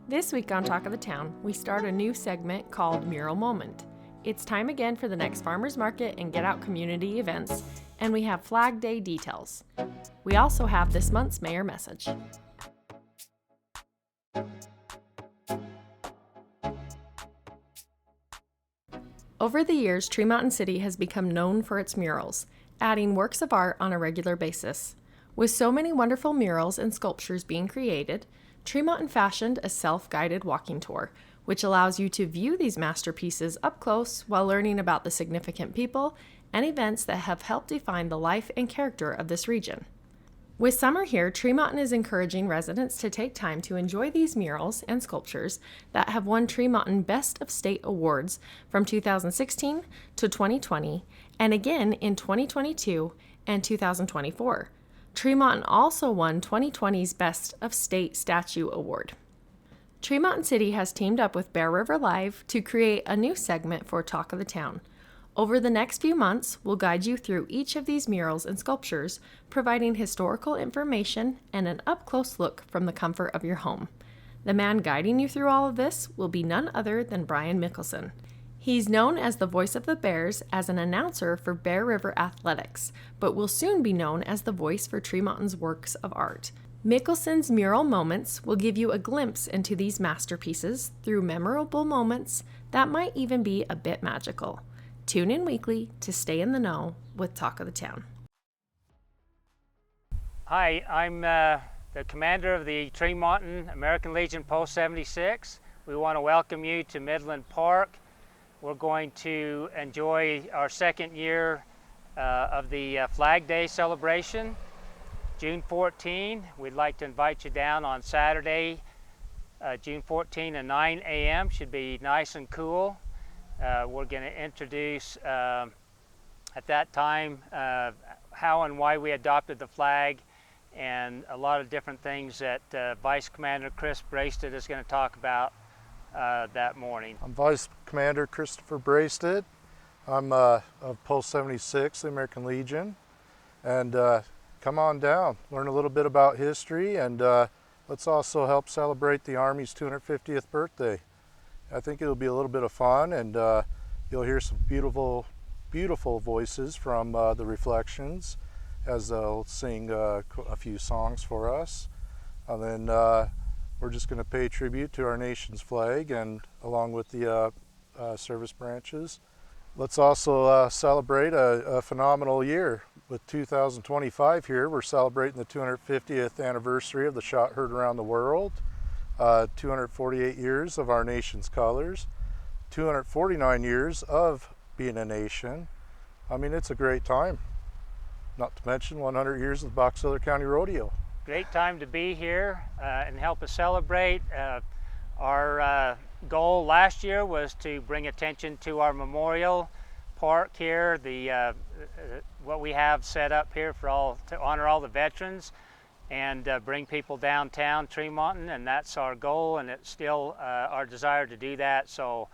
This week on Talk of the Town, we start a new segment called Mural Moment. It's time again for the next farmers market and get out community events, and we have Flag Day details. We also have this month's mayor message. Over the years, Tremont City has become known for its murals, adding works of art on a regular basis. With so many wonderful murals and sculptures being created, Tremont fashioned a self-guided walking tour, which allows you to view these masterpieces up close while learning about the significant people and events that have helped define the life and character of this region. With summer here, Tremont is encouraging residents to take time to enjoy these murals and sculptures that have won Tremont Best of State awards from 2016 to 2020 and again in 2022 and 2024. Tremont also won 2020's Best of State Statue Award. Tremont City has teamed up with Bear River Live to create a new segment for Talk of the Town. Over the next few months, we'll guide you through each of these murals and sculptures, providing historical information and an up-close look from the comfort of your home. The man guiding you through all of this will be none other than Brian Mickelson. He's known as the voice of the Bears as an announcer for Bear River Athletics, but will soon be known as the voice for Tremont's works of art. Mickelson's Mural Moments will give you a glimpse into these masterpieces through memorable moments that might even be a bit magical. Tune in weekly to stay in the know with Talk of the Town. Hi, I'm the commander of the Tremont American Legion Post 76. We want to welcome you to Midland Park. We're going to enjoy our second year of the Flag Day celebration, June 14. We'd like to invite you down on Saturday, June 14 at 9 a.m. Should be nice and cool. We're going to introduce at that time how and why we adopted the flag and a lot of different things that Vice Commander Chris Brasted is going to talk about that morning. I'm Vice Commander Christopher Brasted. I'm of Post 76, the American Legion, and come on down, learn a little bit about history, and let's also help celebrate the Army's 250th birthday. I think it'll be a little bit of fun, and you'll hear some beautiful voices from the Reflections as they'll sing a few songs for us. And then we're just going to pay tribute to our nation's flag, and along with the service branches. Let's also celebrate a phenomenal year. With 2025 here, we're celebrating the 250th anniversary of the shot heard around the world. 248 years of our nation's colors, 249 years of being a nation. I mean, it's a great time. Not to mention 100 years of the Box Elder County Rodeo. Great time to be here and help us celebrate. Our goal last year was to bring attention to our memorial park here, what we have set up here to honor all the veterans and bring people downtown Tremont, and that's our goal, and it's still our desire to do that, so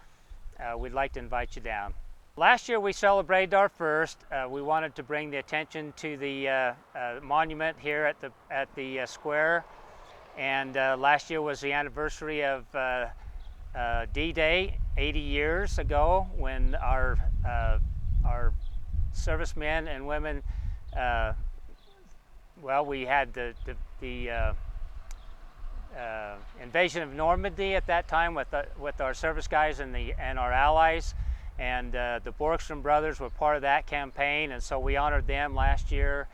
we'd like to invite you down. Last year we celebrated our first. We wanted to bring the attention to the monument here at the square, and last year was the anniversary of D-Day 80 years ago, when our servicemen and women we had the invasion of Normandy at that time with our service guys and our allies, and the Borgstrom brothers were part of that campaign, and so we honored them last year,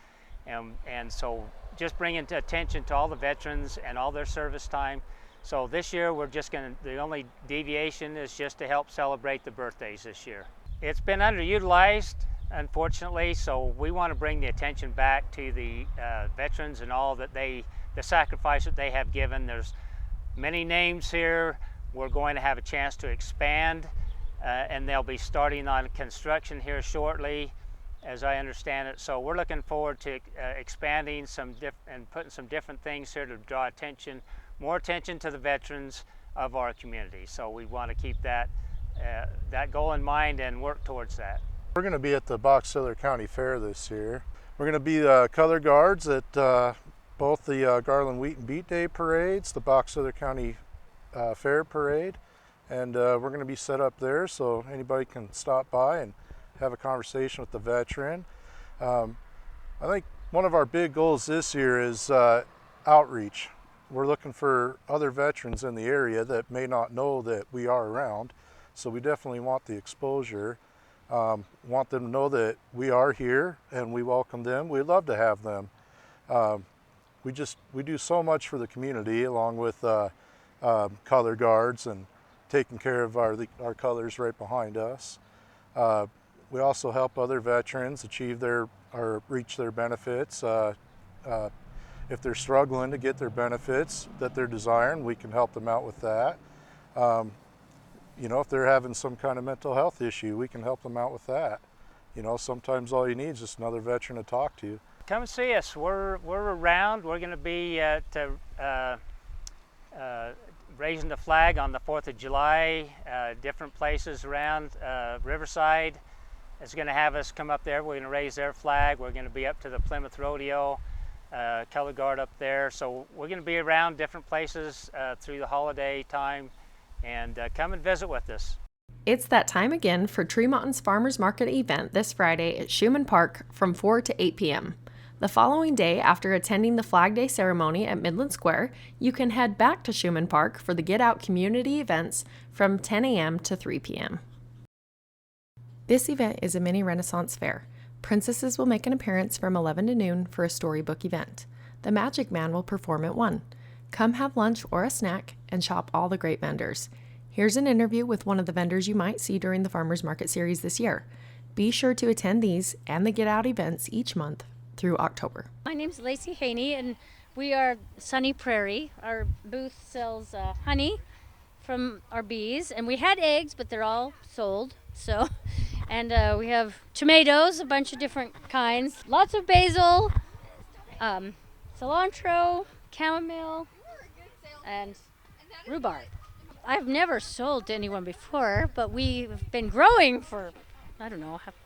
and so just bringing attention to all the veterans and all their service time. So this year the only deviation is just to help celebrate the birthdays this year. It's been underutilized, unfortunately, so we want to bring the attention back to the veterans and all that the sacrifice that they have given. There's many names here. We're going to have a chance to expand, and they'll be starting on construction here shortly, as I understand it. So we're looking forward to expanding and putting some different things here to draw more attention to the veterans of our community. So we want to keep that goal in mind and work towards that. We're going to be at the Box Elder County Fair this year. We're going to be color guards at both the Garland Wheat and Beet Day parades, the Box Elder County fair parade, and we're going to be set up there so anybody can stop by and have a conversation with the veteran. I think one of our big goals this year is outreach. We're looking for other veterans in the area that may not know that we are around, so we definitely want the exposure. Want them to know that we are here and we welcome them. We'd love to have them. We do so much for the community, along with color guards and taking care of our colors right behind us. We also help other veterans achieve or reach their benefits. If they're struggling to get their benefits that they're desiring, we can help them out with that. If they're having some kind of mental health issue, we can help them out with that. Sometimes all you need is just another veteran to talk to. Come see us. We're around. We're going to be at raising the flag on the 4th of July, different places around Riverside. Is going to have us come up there. We're going to raise their flag. We're going to be up to the Plymouth Rodeo, color guard up there. So we're going to be around different places through the holiday time, and come and visit with us. It's that time again for Tree Mountain's Farmers Market event this Friday at Schumann Park from 4 to 8 p.m. The following day, after attending the Flag Day ceremony at Midland Square, you can head back to Schumann Park for the Get Out community events from 10 a.m. to 3 p.m. This event is a mini Renaissance fair. Princesses will make an appearance from 11 to noon for a storybook event. The Magic Man will perform at 1. Come have lunch or a snack and shop all the great vendors. Here's an interview with one of the vendors you might see during the Farmers Market series this year. Be sure to attend these and the Get Out events each month through October. My name's Lacey Haney, and we are Sunny Prairie. Our booth sells honey from our bees, and we had eggs, but they're all sold. And we have tomatoes, a bunch of different kinds, lots of basil, cilantro, chamomile, and rhubarb. I've never sold to anyone before, but we've been growing for,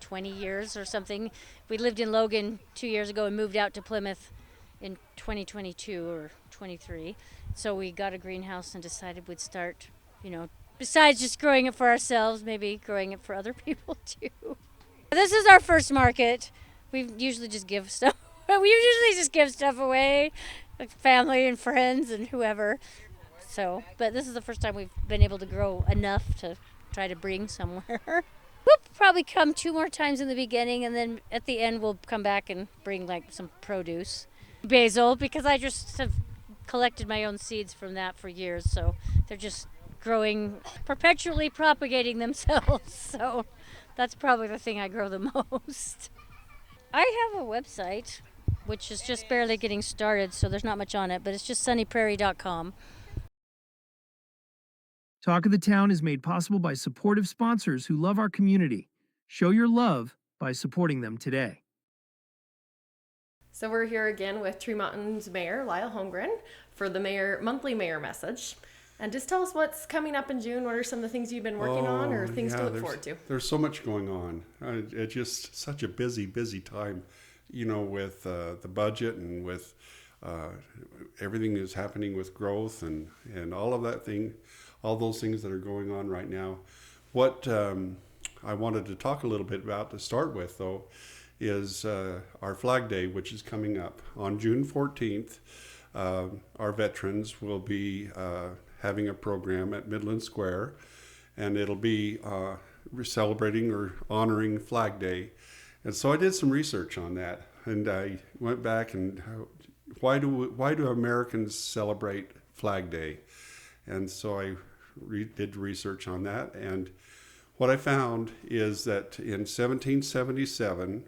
20 years or something. We lived in Logan 2 years ago and moved out to Plymouth in 2022 or 23. So we got a greenhouse and decided we'd start, besides just growing it for ourselves, maybe growing it for other people too. This is our first market. We usually just give stuff. Away, like family and friends and whoever. But this is the first time we've been able to grow enough to try to bring somewhere. We'll probably come 2 more times in the beginning, and then at the end we'll come back and bring some produce. Basil, because I just have collected my own seeds from that for years, so they're just growing, perpetually propagating themselves. So that's probably the thing I grow the most. I have a website, which is just barely getting started, so there's not much on it, but it's just sunnyprairie.com. Talk of the Town is made possible by supportive sponsors who love our community. Show your love by supporting them today. So we're here again with Tree Mountain's Mayor, Lyle Holmgren, for the monthly mayor message. And just tell us what's coming up in June. What are some of the things you've been working on or things to look forward to? There's so much going on. It's just such a busy time, with the budget and with everything that's happening with growth and all of that thing, all those things that are going on right now. What I wanted to talk a little bit about to start with, though, is our Flag Day, which is coming up on June 14th. Our veterans will be having a program at Midland Square, and it'll be celebrating or honoring Flag Day. And so I did some research on that, and I went back and why do Americans celebrate Flag Day? And so I did research on that, and what I found is that in 1777,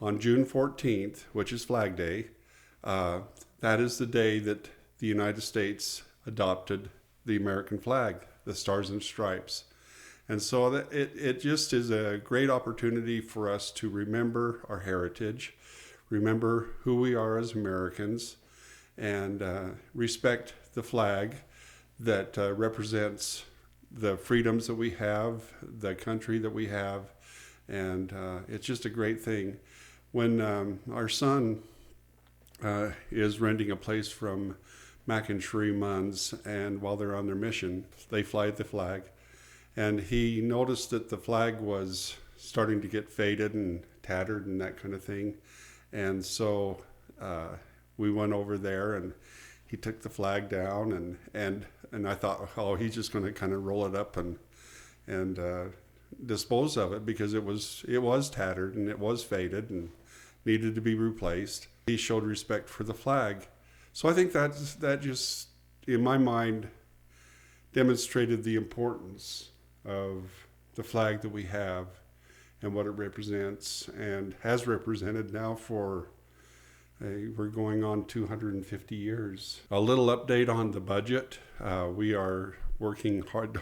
on June 14th, which is Flag Day, that is the day that the United States adopted the American flag, the Stars and Stripes. And so that it just is a great opportunity for us to remember our heritage, remember who we are as Americans, and respect the flag that represents the freedoms that we have, the country that we have, and it's just a great thing. When our son is renting a place from Mac and Sheree Munns, and while they're on their mission, they fly the flag. And he noticed that the flag was starting to get faded and tattered and that kind of thing. And so we went over there, and he took the flag down, and I thought, oh, he's just going to kind of roll it up and dispose of it, because it was tattered and it was faded and needed to be replaced. He showed respect for the flag. So I think that just, in my mind, demonstrated the importance of the flag that we have and what it represents and has represented now for, we're going on 250 years. A little update on the budget. We are working hard.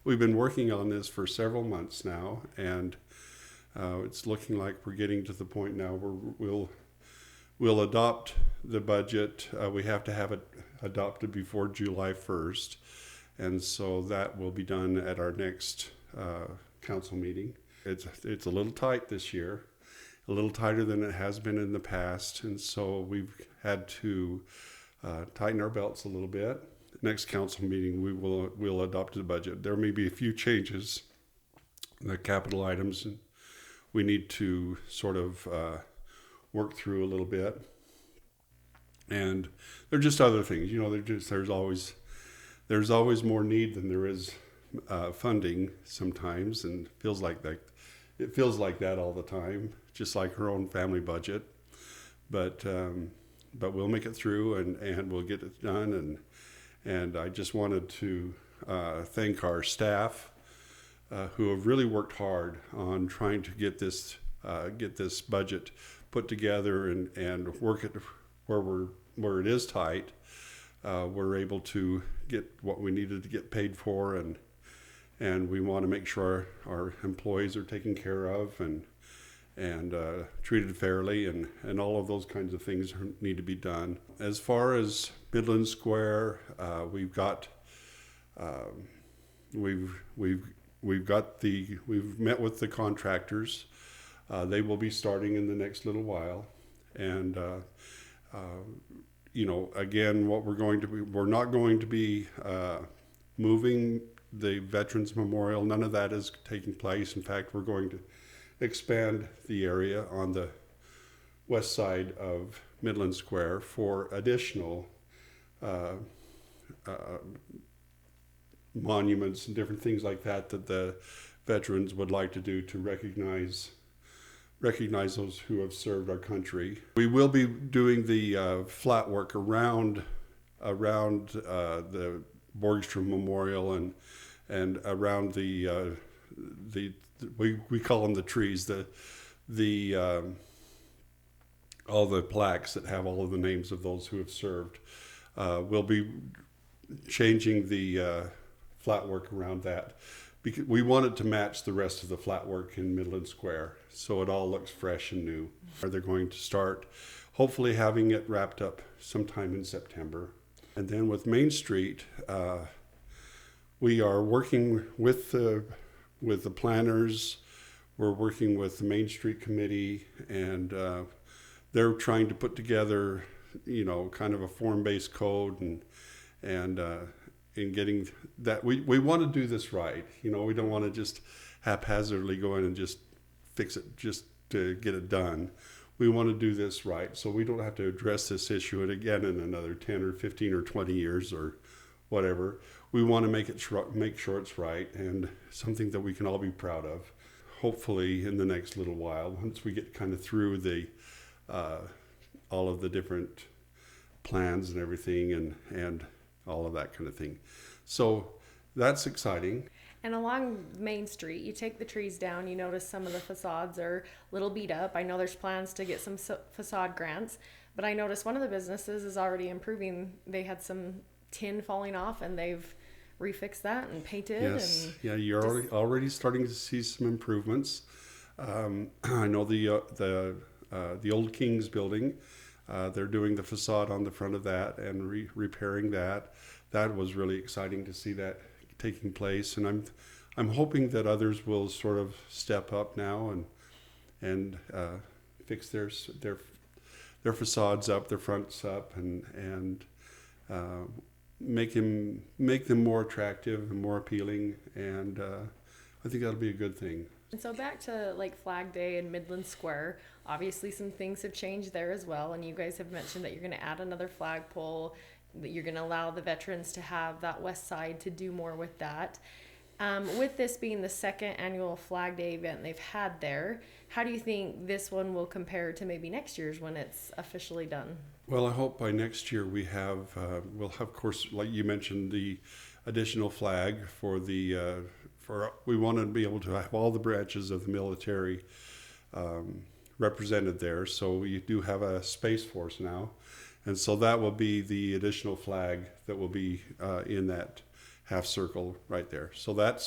We've been working on this for several months now, and it's looking like we're getting to the point now where we'll adopt the budget. We have to have it adopted before July 1st, and so that will be done at our next council meeting. It's a little tight this year, a little tighter than it has been in the past, and so we've had to tighten our belts a little bit. Next council meeting, we'll adopt the budget. There may be a few changes, the capital items, and we need to sort of work through a little bit. And they're just other things, there's always more need than there is funding sometimes, and it feels like that all the time, just like our own family budget. But we'll make it through, and we'll get it done. And I just wanted to thank our staff who have really worked hard on trying to get this budget put together and work it where it is tight. We're able to get what we needed to get paid for, and we want to make sure our employees are taken care of and treated fairly, and all of those kinds of things need to be done. As far as Midland Square, we've met with the contractors. They will be starting in the next little while, and again, we're not going to be moving the Veterans Memorial. None of that is taking place. In fact, we're going to expand the area on the west side of Midland Square for additional monuments and different things like that the veterans would like to do to recognize those who have served our country. We will be doing the flat work around the Borgstrom Memorial and around the we call them the trees, all the plaques that have all of the names of those who have served. We'll be changing the flat work around that, because we want it to match the rest of the flat work in Midland Square, so it all looks fresh and new. They're going to start hopefully having it wrapped up sometime in September. And then with Main Street, we are working with the planners. We're working with the Main Street Committee, and they're trying to put together, kind of a form-based code, and in getting that, we want to do this right. We don't want to just haphazardly go in and just fix it just to get it done. We want to do this right, so we don't have to address this issue again in another 10 or 15 or 20 years or whatever. We want to make sure it's right and something that we can all be proud of. Hopefully in the next little while, once we get kind of through the all of the different plans and everything and all of that kind of thing. So that's exciting. And along Main Street, you take the trees down, you notice some of the facades are a little beat up. I know there's plans to get some facade grants, but I noticed one of the businesses is already improving. They had some tin falling off, and they've refixed that and painted. Yes, and yeah, you're already starting to see some improvements. I know the old King's building, they're doing the facade on the front of that and repairing that. That was really exciting to see that taking place, and I'm hoping that others will sort of step up now and fix their facades up, their fronts up, and make them more attractive and more appealing, and I think that'll be a good thing. And so back to like Flag Day in Midland Square, obviously some things have changed there as well, and you guys have mentioned that you're going to add another flagpole, that you're going to allow the veterans to have that west side to do more with that. With this being the second annual Flag Day event they've had there, how do you think this one will compare to maybe next year's when it's officially done? Well, I hope by next year we'll have, of course, like you mentioned, the additional flag for we want to be able to have all the branches of the military represented there. So we do have a Space Force now, and so that will be the additional flag that will be in that half circle right there. So that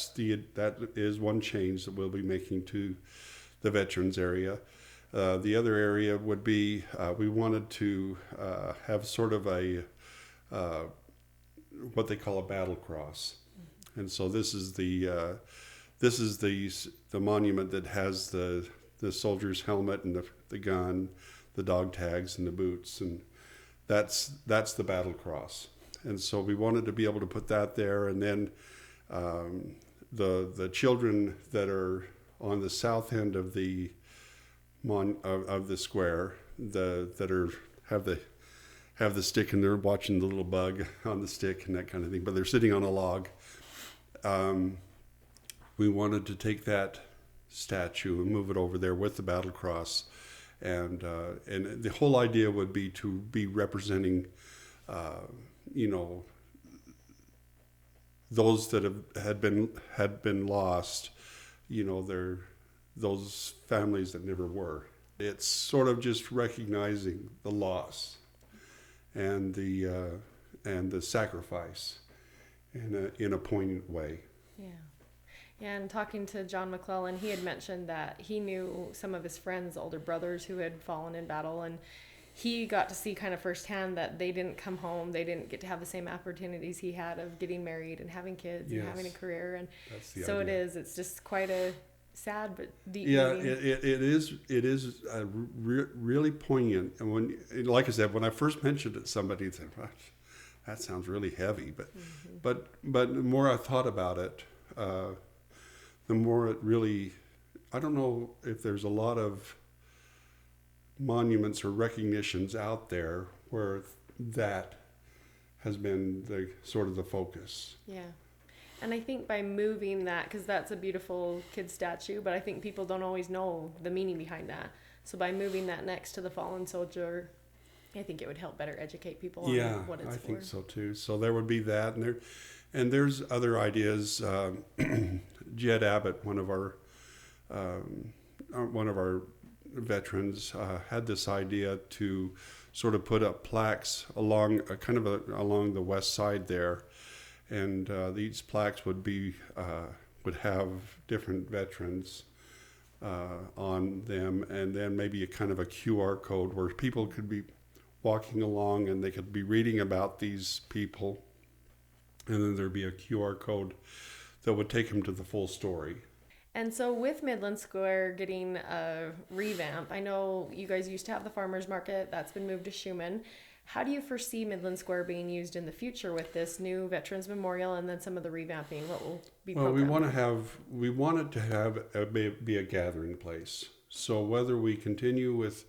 is one change that we'll be making to the veterans area. The other area would be we wanted to have sort of a what they call a battle cross, and so this is the monument that has the soldier's helmet and the gun, the dog tags and the boots, and that's the battle cross. And so we wanted to be able to put that there, and then the children that are on the south end of the square, have the stick, and they're watching the little bug on the stick and that kind of thing, but they're sitting on a log. We wanted to take that statue and move it over there with the battle cross, and the whole idea would be to be representing those that had been lost, those families that never were. It's sort of just recognizing the loss and the sacrifice in a poignant way. Yeah. And talking to John McClellan, he had mentioned that he knew some of his friends, older brothers, who had fallen in battle, and he got to see kind of firsthand that they didn't come home. They didn't get to have the same opportunities he had of getting married and having kids and having a career. And so idea. It's just quite a sad but deep moving. It is really poignant. And when, like I said, when I first mentioned it, somebody said, well, that sounds really heavy. But the more I thought about it, the more it really, I don't know if there's a lot of monuments or recognitions out there where that has been the sort of the focus. Yeah. And I think by moving that, because that's a beautiful kid statue, but I think people don't always know the meaning behind that. So by moving that next to the fallen soldier, I think it would help better educate people on what it's for. Yeah, I think so too. So there would be that, and there's other ideas. Jed Abbott, one of our veterans, had this idea to sort of put up plaques along along the west side there, and these plaques would have different veterans on them, and then maybe a kind of a QR code where people could be walking along and they could be reading about these people, and then there'd be a QR code that would take them to the full story. And so with Midland Square getting a revamp, I know you guys used to have the farmers market, that's been moved to Schumann. How do you foresee Midland Square being used in the future with this new Veterans Memorial and then some of the revamping? What will be programmed? Well, we want it to have be a gathering place. So whether we continue with,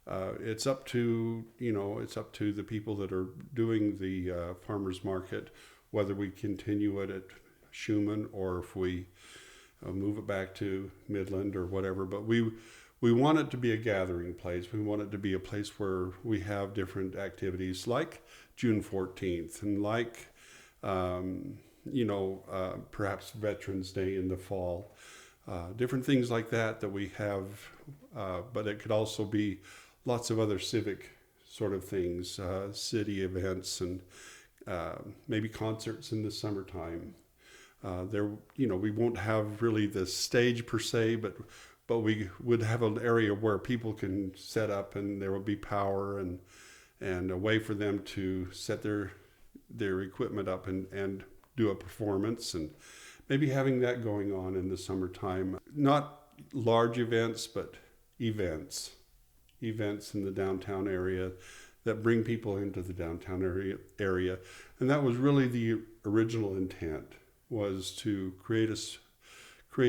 it's up to the people that are doing the farmers market, whether we continue it at Schumann or if we move it back to Midland or whatever. But we want it to be a gathering place. We want it to be a place where we have different activities like June 14th and like, perhaps Veterans Day in the fall, different things like that we have. But it could also be lots of other civic sort of things, city events, and maybe concerts in the summertime. We won't have really the stage per se, but we would have an area where people can set up, and there will be power and a way for them to set their equipment up and do a performance, and maybe having that going on in the summertime. Not large events, but events in the downtown area that bring people into the downtown area. And that was really the original intent, was to create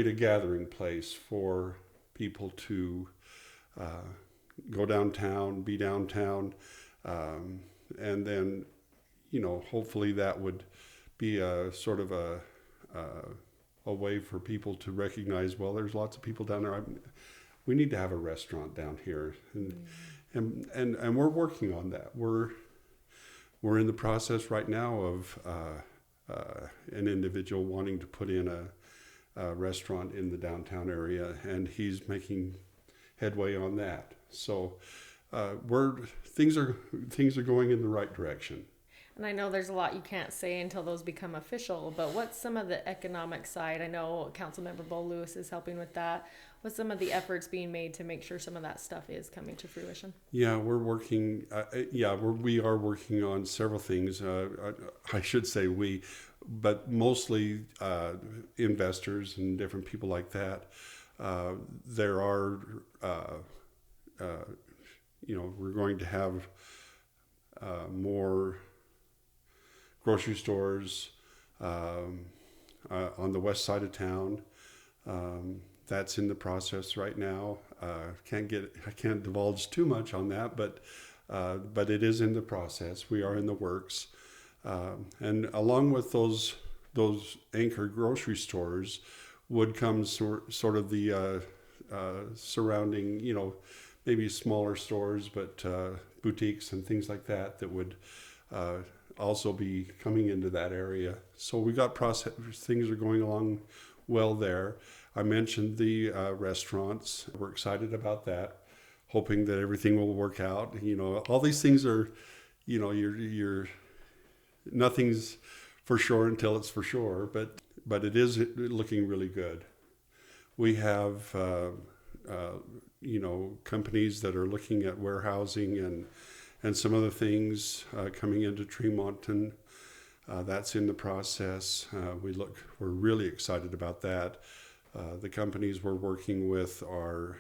a gathering place for people to go downtown, be downtown, and then, hopefully that would be a sort of a way for people to recognize, well, there's lots of people down there. We need to have a restaurant down here, and we're working on that. We're in the process right now of an individual wanting to put in a restaurant in the downtown area, and he's making headway on that. So things are going in the right direction. And I know there's a lot you can't say until those become official, but what's some of the economic side? I know Councilmember Bo Lewis is helping with that. What's some of the efforts being made to make sure some of that stuff is coming to fruition? Yeah, we're working. We are working on several things. I should say we, but mostly investors and different people like that. There are, we're going to have more grocery stores on the west side of town. That's in the process right now. I can't divulge too much on that, but it is in the process. We are in the works, and along with those anchor grocery stores would come sort of the surrounding, maybe smaller stores, but boutiques and things like that would also be coming into that area. So we got things are going along well there. I mentioned the restaurants. We're excited about that, hoping that everything will work out. All these things are, you're nothing's for sure until it's for sure, but it is looking really good. We have companies that are looking at warehousing and some other things coming into Tremont, and that's in the process. We're really excited about that. The companies we're working with are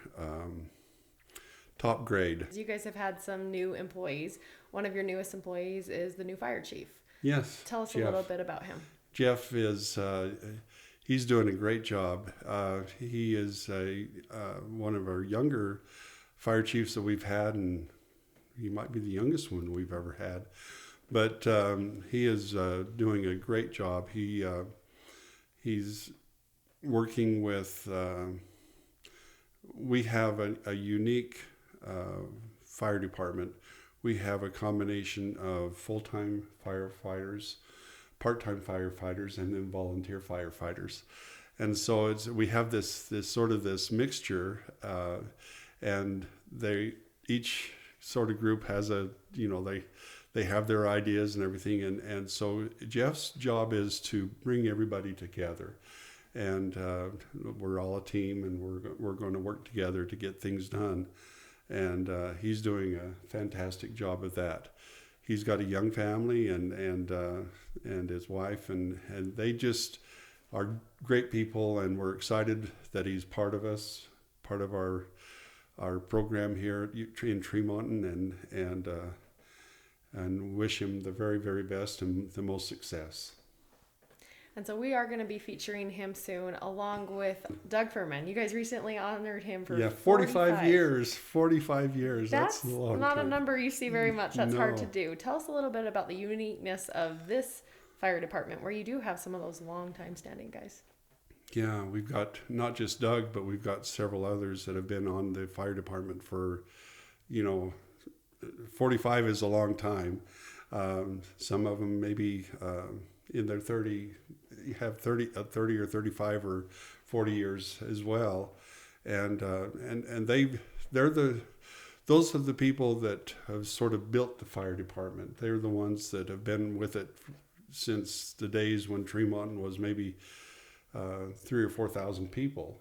top grade. You guys have had some new employees. One of your newest employees is the new fire chief. Yes. Tell us Jeff. a little bit about him. Jeff is, he's doing a great job. He is one of our younger fire chiefs that we've had, and he might be the youngest one we've ever had. But he is doing a great job. He's working with, we have a unique fire department. We have a combination of full-time firefighters, part-time firefighters, and then volunteer firefighters. And so we have this mixture, and each sort of group has they have their ideas and everything. And so Jeff's job is to bring everybody together. And we're all a team, and we're going to work together to get things done. And he's doing a fantastic job of that. He's got a young family and his wife, and they just are great people, and we're excited that he's part of us, part of our program here in Tremont, and wish him the very, very best and the most success. And so we are going to be featuring him soon, along with Doug Furman. You guys recently honored him for 45 years. 45 years. That's a long not time. A number you see very much. That's hard to No. do. Tell us a little bit about the uniqueness of this fire department, where you do have some of those long-time standing guys. Yeah, we've got not just Doug, but we've got several others that have been on the fire department for, 45 is a long time. Some of them maybe in their 30 or 35 or 40 years as well, and those are the people that have sort of built the fire department. They're the ones that have been with it since the days when Tremont was maybe 3,000 or 4,000 people,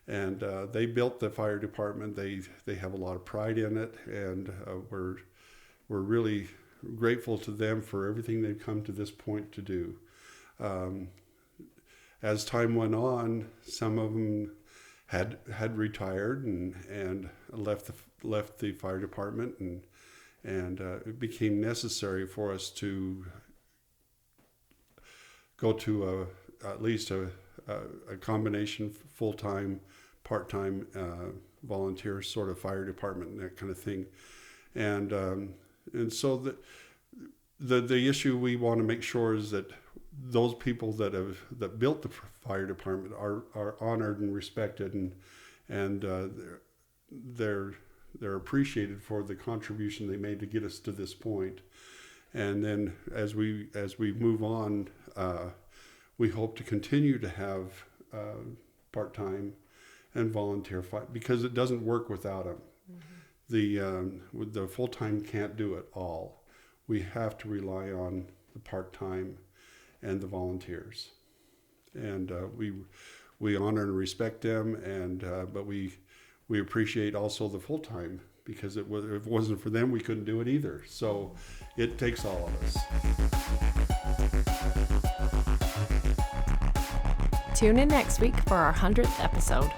and they built the fire department. They have a lot of pride in it, and we're really grateful to them for everything they've come to this point to do. As time went on, some of them had retired and left the fire department, And it became necessary for us to go to at least a combination full-time, part-time volunteer sort of fire department and that kind of thing. And so the issue we want to make sure is that those people that built the fire department are honored and respected, and they're appreciated for the contribution they made to get us to this point. And then as we move on, we hope to continue to have part-time and volunteer fight, because it doesn't work without them. The full-time can't do it all. We have to rely on the part-time and the volunteers, and we honor and respect them, and but we appreciate also the full-time, because if it wasn't for them, we couldn't do it either. So it takes all of us. Tune in next week for our 100th episode.